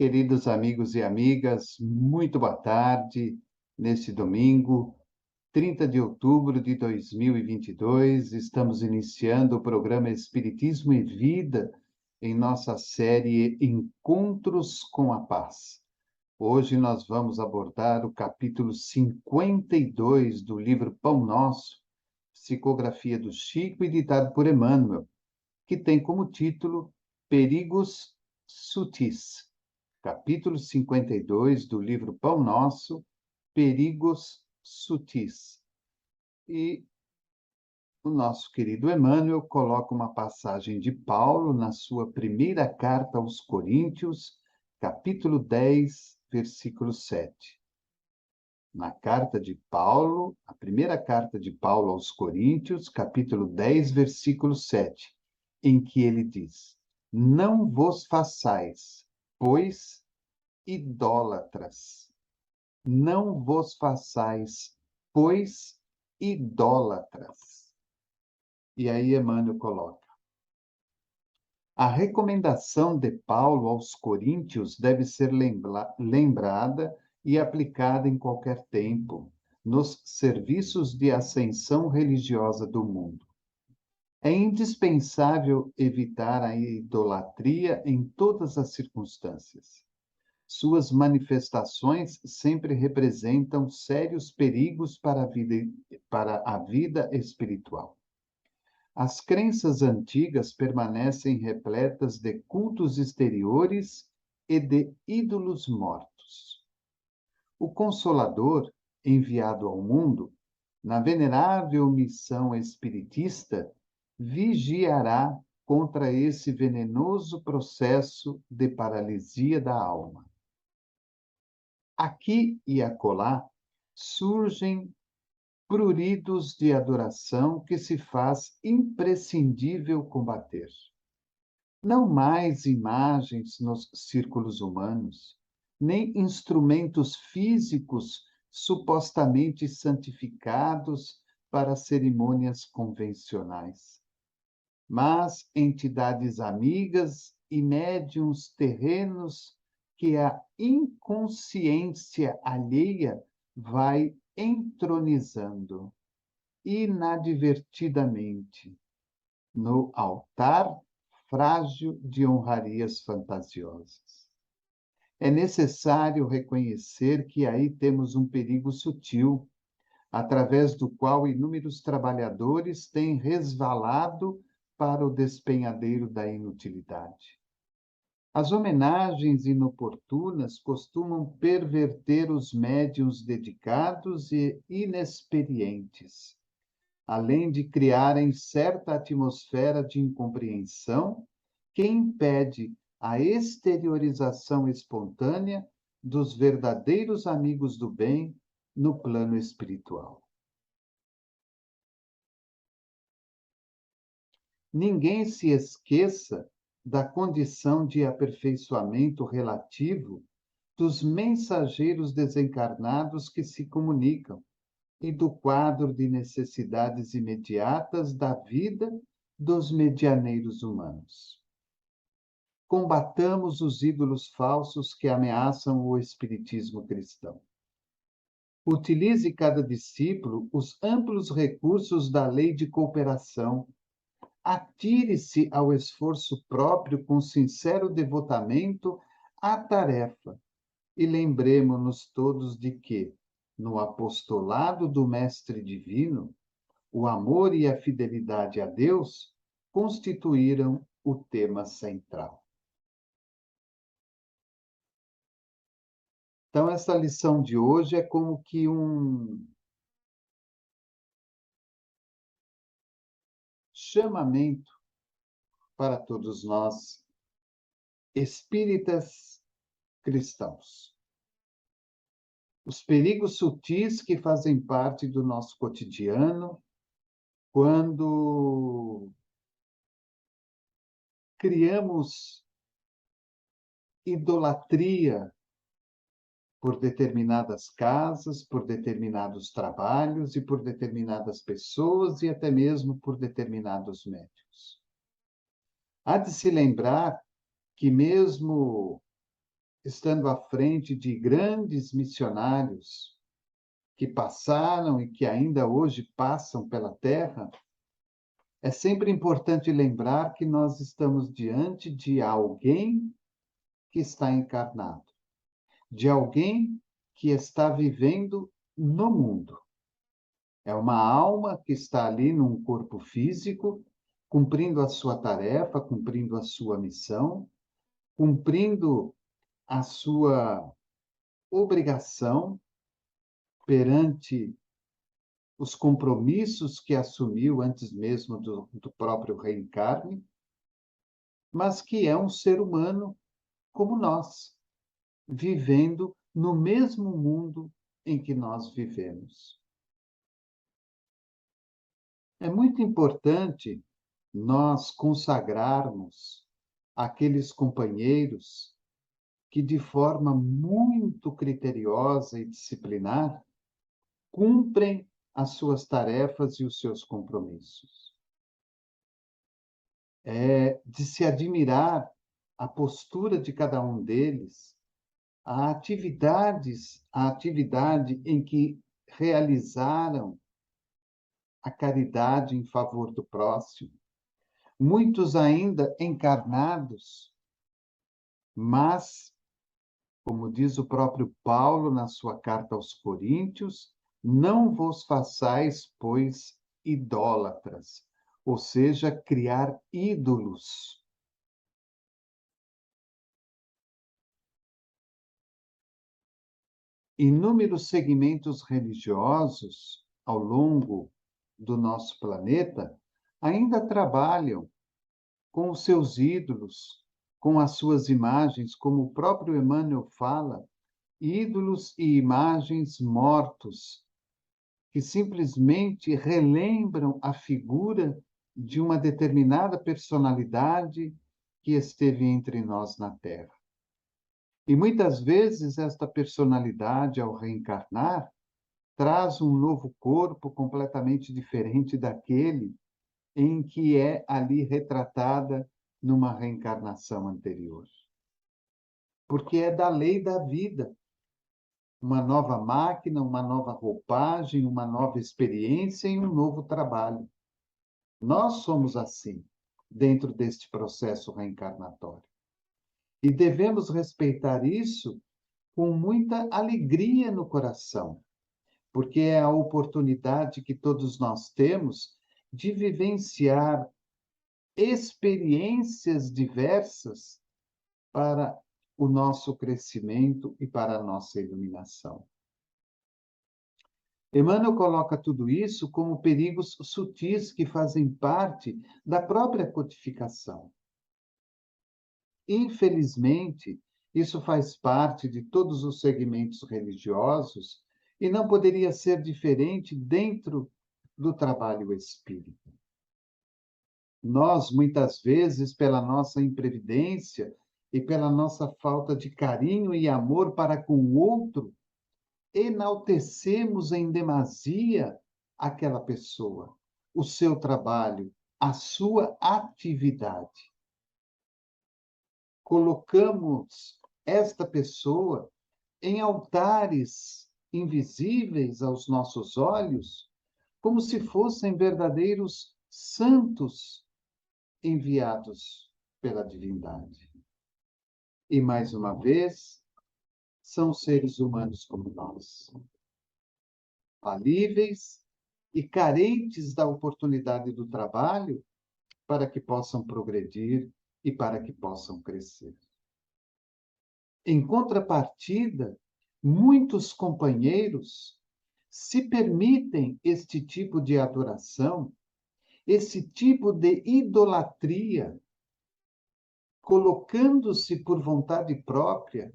Queridos amigos e amigas, muito boa tarde. Neste domingo, 30 de outubro de 2022, estamos iniciando o programa Espiritismo e Vida em nossa série Encontros com a Paz. Hoje nós vamos abordar o capítulo 52 do livro Pão Nosso, psicografia do Chico e ditado por Emmanuel, que tem como título Perigos Sutis. Capítulo 52 do livro Pão Nosso, Perigos Sutis. E o nosso querido Emmanuel coloca uma passagem de Paulo na sua primeira carta aos Coríntios, capítulo 10, versículo 7. Na carta de Paulo, a primeira carta de Paulo aos Coríntios, capítulo 10, versículo 7, em que ele diz: Não vos façais, pois, idólatras. Não vos façais, pois, idólatras. E aí Emmanuel coloca: a recomendação de Paulo aos coríntios deve ser lembrada e aplicada em qualquer tempo, nos serviços de ascensão religiosa do mundo. É indispensável evitar a idolatria em todas as circunstâncias. Suas manifestações sempre representam sérios perigos para a vida espiritual. As crenças antigas permanecem repletas de cultos exteriores e de ídolos mortos. O Consolador, enviado ao mundo, na venerável missão espiritista, vigiará contra esse venenoso processo de paralisia da alma. Aqui e acolá surgem pruridos de adoração que se faz imprescindível combater. Não mais imagens nos círculos humanos, nem instrumentos físicos supostamente santificados para cerimônias convencionais, mas entidades amigas e médiuns terrenos que a inconsciência alheia vai entronizando inadvertidamente no altar frágil de honrarias fantasiosas. É necessário reconhecer que aí temos um perigo sutil, através do qual inúmeros trabalhadores têm resvalado para o despenhadeiro da inutilidade. As homenagens inoportunas costumam perverter os médiuns dedicados e inexperientes, além de criarem certa atmosfera de incompreensão que impede a exteriorização espontânea dos verdadeiros amigos do bem no plano espiritual. Ninguém se esqueça da condição de aperfeiçoamento relativo dos mensageiros desencarnados que se comunicam e do quadro de necessidades imediatas da vida dos medianeiros humanos. Combatamos os ídolos falsos que ameaçam o espiritismo cristão. Utilize cada discípulo os amplos recursos da lei de cooperação. Atire-se ao esforço próprio com sincero devotamento à tarefa e lembremo-nos todos de que, no apostolado do Mestre Divino, o amor e a fidelidade a Deus constituíram o tema central. Então, essa lição de hoje é como que um chamamento para todos nós, espíritas cristãos. Os perigos sutis que fazem parte do nosso cotidiano quando criamos idolatria por determinadas casas, por determinados trabalhos e por determinadas pessoas e até mesmo por determinados médios. Há de se lembrar que mesmo estando à frente de grandes missionários que passaram e que ainda hoje passam pela Terra, é sempre importante lembrar que nós estamos diante de alguém que está encarnado, de alguém que está vivendo no mundo. É uma alma que está ali num corpo físico, cumprindo a sua tarefa, cumprindo a sua missão, cumprindo a sua obrigação perante os compromissos que assumiu antes mesmo do próprio reencarne, mas que é um ser humano como nós, vivendo no mesmo mundo em que nós vivemos. É muito importante nós consagrarmos aqueles companheiros que, de forma muito criteriosa e disciplinar, cumprem as suas tarefas e os seus compromissos. É de se admirar a postura de cada um deles, a atividade em que realizaram a caridade em favor do próximo. Muitos ainda encarnados, mas, como diz o próprio Paulo na sua carta aos Coríntios, não vos façais, pois, idólatras, ou seja, criar ídolos. Inúmeros segmentos religiosos ao longo do nosso planeta ainda trabalham com os seus ídolos, com as suas imagens, como o próprio Emmanuel fala, ídolos e imagens mortos, que simplesmente relembram a figura de uma determinada personalidade que esteve entre nós na Terra. E muitas vezes esta personalidade, ao reencarnar, traz um novo corpo completamente diferente daquele em que é ali retratada numa reencarnação anterior. Porque é da lei da vida. Uma nova máquina, uma nova roupagem, uma nova experiência e um novo trabalho. Nós somos assim, dentro deste processo reencarnatório. E devemos respeitar isso com muita alegria no coração, porque é a oportunidade que todos nós temos de vivenciar experiências diversas para o nosso crescimento e para a nossa iluminação. Emmanuel coloca tudo isso como perigos sutis que fazem parte da própria codificação. Infelizmente, isso faz parte de todos os segmentos religiosos e não poderia ser diferente dentro do trabalho espírita. Nós, muitas vezes, pela nossa imprevidência e pela nossa falta de carinho e amor para com o outro, enaltecemos em demasia aquela pessoa, o seu trabalho, a sua atividade. Colocamos esta pessoa em altares invisíveis aos nossos olhos, como se fossem verdadeiros santos enviados pela divindade. E, mais uma vez, são seres humanos como nós, falíveis e carentes da oportunidade do trabalho para que possam progredir e para que possam crescer. Em contrapartida, muitos companheiros se permitem este tipo de adoração, esse tipo de idolatria, colocando-se por vontade própria,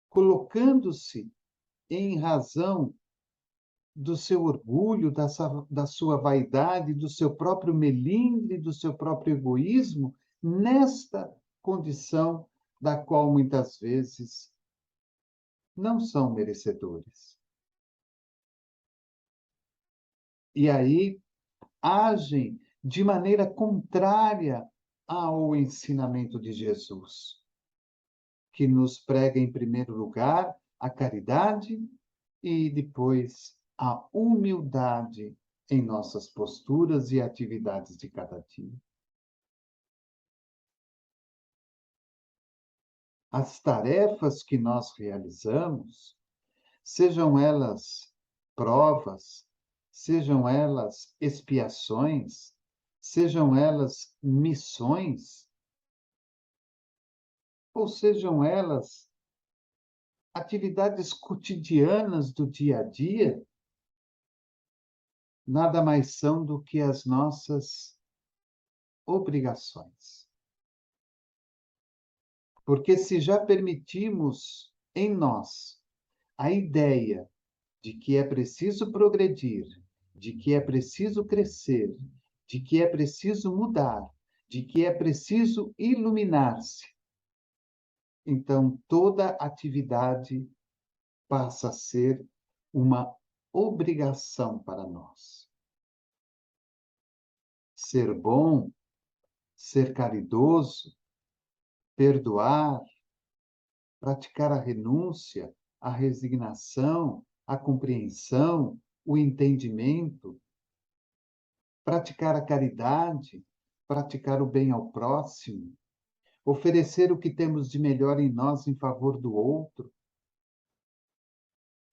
colocando-se em razão do seu orgulho, da sua vaidade, do seu próprio melindre, do seu próprio egoísmo, nesta condição da qual muitas vezes não são merecedores. E aí agem de maneira contrária ao ensinamento de Jesus, que nos prega, em primeiro lugar, a caridade e depois a humildade em nossas posturas e atividades de cada dia. As tarefas que nós realizamos, sejam elas provas, sejam elas expiações, sejam elas missões, ou sejam elas atividades cotidianas do dia a dia, nada mais são do que as nossas obrigações. Porque se já permitimos em nós a ideia de que é preciso progredir, de que é preciso crescer, de que é preciso mudar, de que é preciso iluminar-se, então toda atividade passa a ser uma obrigação para nós. Ser bom, ser caridoso, perdoar, praticar a renúncia, a resignação, a compreensão, o entendimento, praticar a caridade, praticar o bem ao próximo, oferecer o que temos de melhor em nós em favor do outro,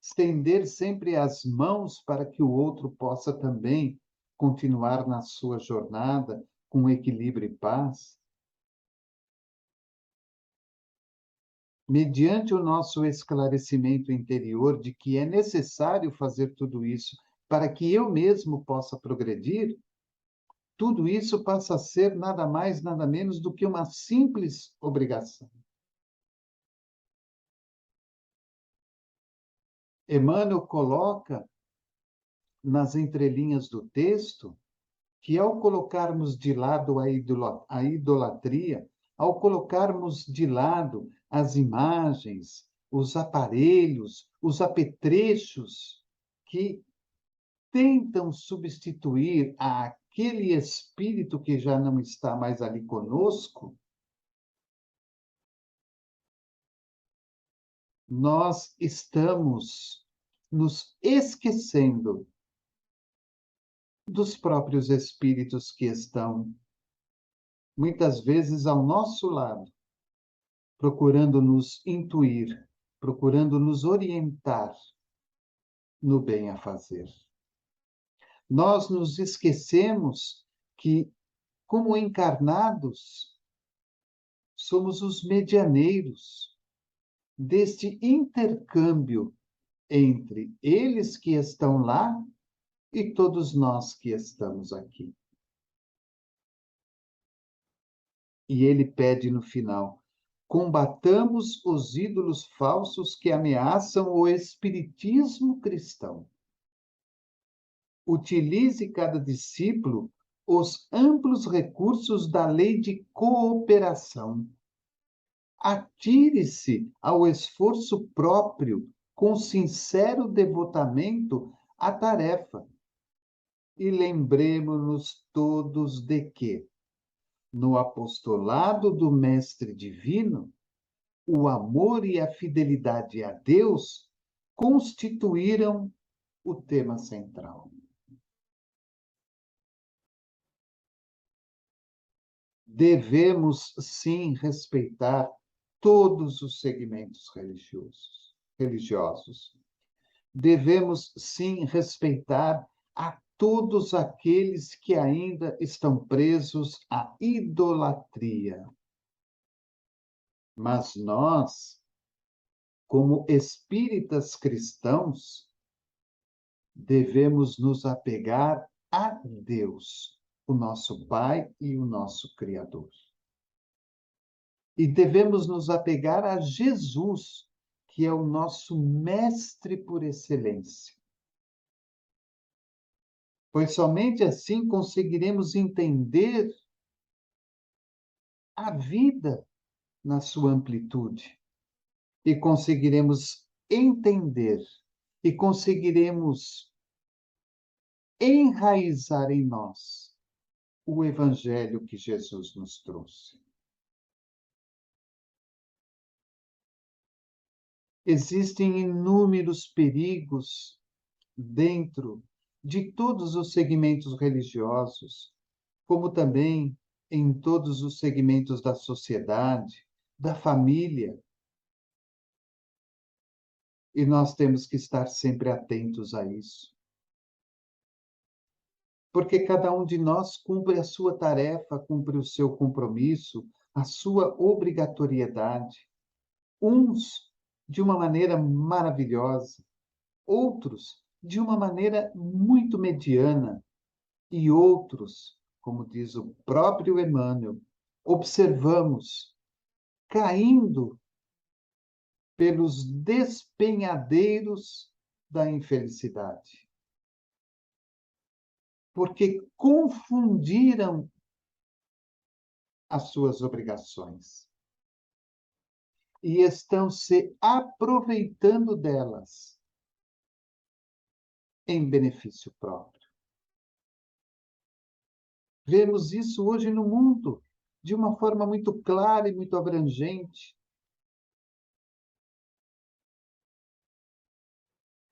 estender sempre as mãos para que o outro possa também continuar na sua jornada com equilíbrio e paz. Mediante o nosso esclarecimento interior de que é necessário fazer tudo isso para que eu mesmo possa progredir, tudo isso passa a ser nada mais, nada menos do que uma simples obrigação. Emmanuel coloca nas entrelinhas do texto que, ao colocarmos de lado a idolatria, ao colocarmos de lado as imagens, os aparelhos, os apetrechos que tentam substituir aquele espírito que já não está mais ali conosco, nós estamos nos esquecendo dos próprios espíritos que estão, muitas vezes, ao nosso lado, procurando nos intuir, procurando nos orientar no bem a fazer. Nós nos esquecemos que, como encarnados, somos os medianeiros deste intercâmbio entre eles que estão lá e todos nós que estamos aqui. E ele pede no final: combatamos os ídolos falsos que ameaçam o espiritismo cristão. Utilize cada discípulo os amplos recursos da lei de cooperação. Atire-se ao esforço próprio com sincero devotamento à tarefa. E lembremos-nos todos de que, no apostolado do Mestre Divino, o amor e a fidelidade a Deus constituíram o tema central. Devemos, sim, respeitar todos os segmentos religiosos. Devemos, sim, respeitar a todos aqueles que ainda estão presos à idolatria. Mas nós, como espíritas cristãos, devemos nos apegar a Deus, o nosso Pai e o nosso Criador. E devemos nos apegar a Jesus, que é o nosso mestre por excelência. Pois somente assim conseguiremos entender a vida na sua amplitude e conseguiremos entender e conseguiremos enraizar em nós o evangelho que Jesus nos trouxe. Existem inúmeros perigos dentro de todos os segmentos religiosos, como também em todos os segmentos da sociedade, da família, e nós temos que estar sempre atentos a isso. Porque cada um de nós cumpre a sua tarefa, cumpre o seu compromisso, a sua obrigatoriedade. Uns de uma maneira maravilhosa, outros de uma maneira muito mediana, e outros, como diz o próprio Emmanuel, observamos caindo pelos despenhadeiros da infelicidade, porque confundiram as suas obrigações e estão se aproveitando delas em benefício próprio. Vemos isso hoje no mundo de uma forma muito clara e muito abrangente.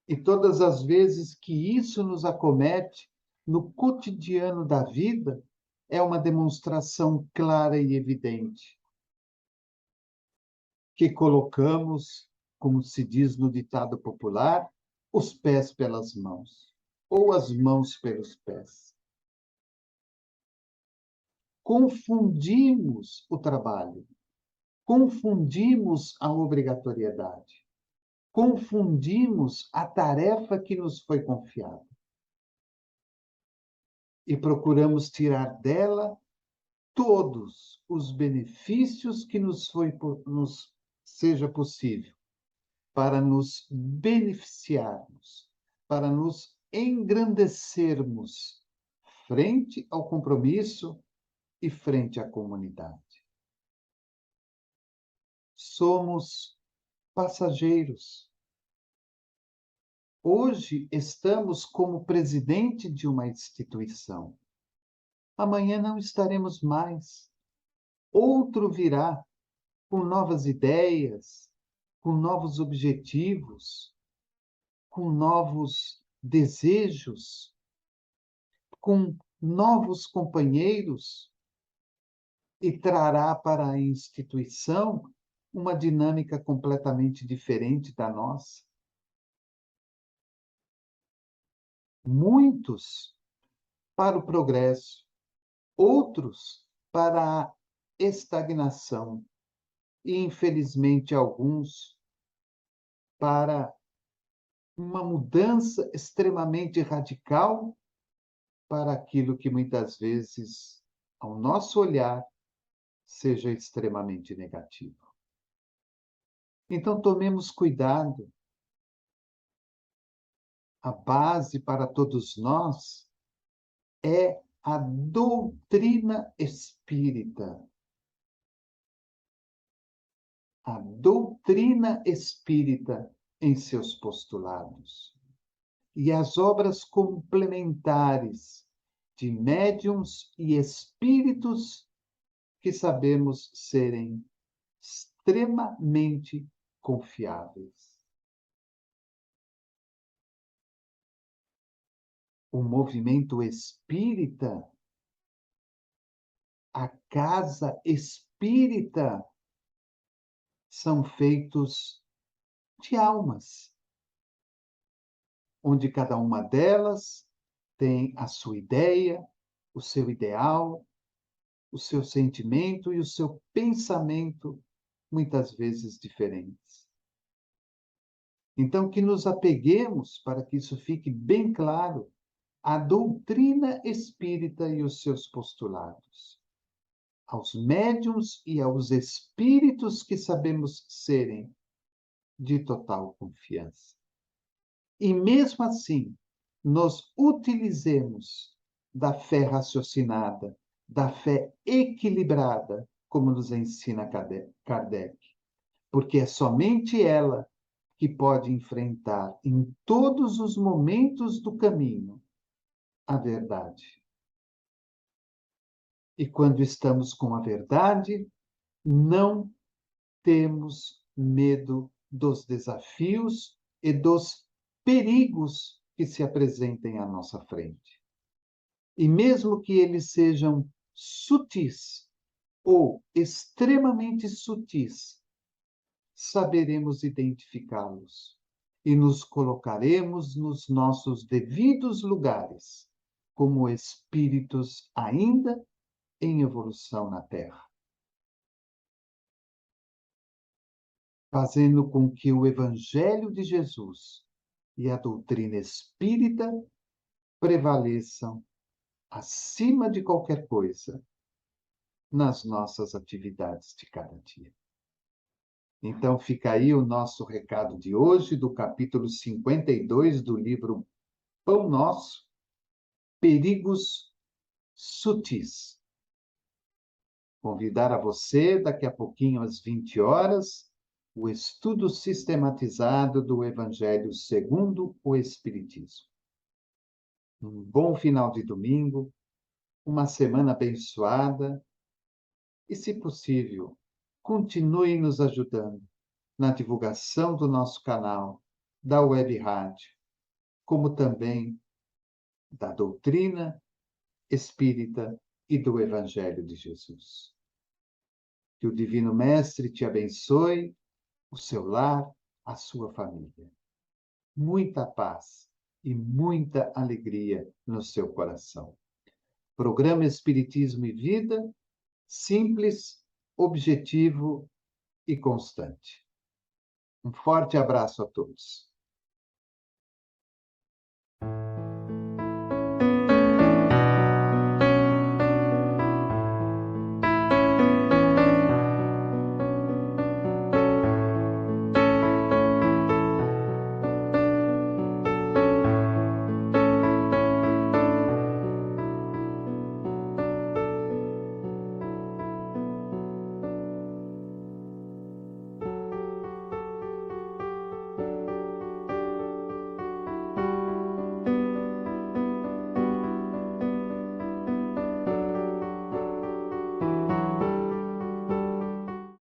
E todas as vezes que isso nos acomete no cotidiano da vida, é uma demonstração clara e evidente que colocamos, como se diz no ditado popular, os pés pelas mãos, ou as mãos pelos pés. Confundimos o trabalho, confundimos a obrigatoriedade, confundimos a tarefa que nos foi confiada e procuramos tirar dela todos os benefícios que nos seja possível para nos beneficiarmos, para nos engrandecermos frente ao compromisso e frente à comunidade. Somos passageiros. Hoje estamos como presidente de uma instituição. Amanhã não estaremos mais. Outro virá com novas ideias, com novos objetivos, com novos desejos, com novos companheiros e trará para a instituição uma dinâmica completamente diferente da nossa. Muitos para o progresso, outros para a estagnação e, infelizmente, alguns para uma mudança extremamente radical para aquilo que muitas vezes, ao nosso olhar, seja extremamente negativo. Então, tomemos cuidado. A base para todos nós é a doutrina espírita. A doutrina espírita em seus postulados. E as obras complementares de médiuns e espíritos que sabemos serem extremamente confiáveis. O movimento espírita, a casa espírita, são feitos de almas, onde cada uma delas tem a sua ideia, o seu ideal, o seu sentimento e o seu pensamento, muitas vezes diferentes. Então, que nos apeguemos, para que isso fique bem claro, à doutrina espírita e os seus postulados, aos médiuns e aos espíritos que sabemos serem de total confiança. E mesmo assim, nos utilizemos da fé raciocinada, da fé equilibrada, como nos ensina Kardec, porque é somente ela que pode enfrentar em todos os momentos do caminho a verdade. E quando estamos com a verdade, não temos medo dos desafios e dos perigos que se apresentem à nossa frente. E mesmo que eles sejam sutis ou extremamente sutis, saberemos identificá-los e nos colocaremos nos nossos devidos lugares, como espíritos ainda em evolução na Terra, fazendo com que o Evangelho de Jesus e a doutrina espírita prevaleçam acima de qualquer coisa nas nossas atividades de cada dia. Então, fica aí o nosso recado de hoje, do capítulo 52 do livro Pão Nosso, Perigos Sutis. Convidar a você, daqui a pouquinho, às 20 horas, o estudo sistematizado do Evangelho segundo o Espiritismo. Um bom final de domingo, uma semana abençoada e, se possível, continue nos ajudando na divulgação do nosso canal, da Web Rádio, como também da doutrina espírita e do Evangelho de Jesus. Que o Divino Mestre te abençoe, o seu lar, a sua família. Muita paz e muita alegria no seu coração. Programa Espiritismo e Vida, simples, objetivo e constante. Um forte abraço a todos.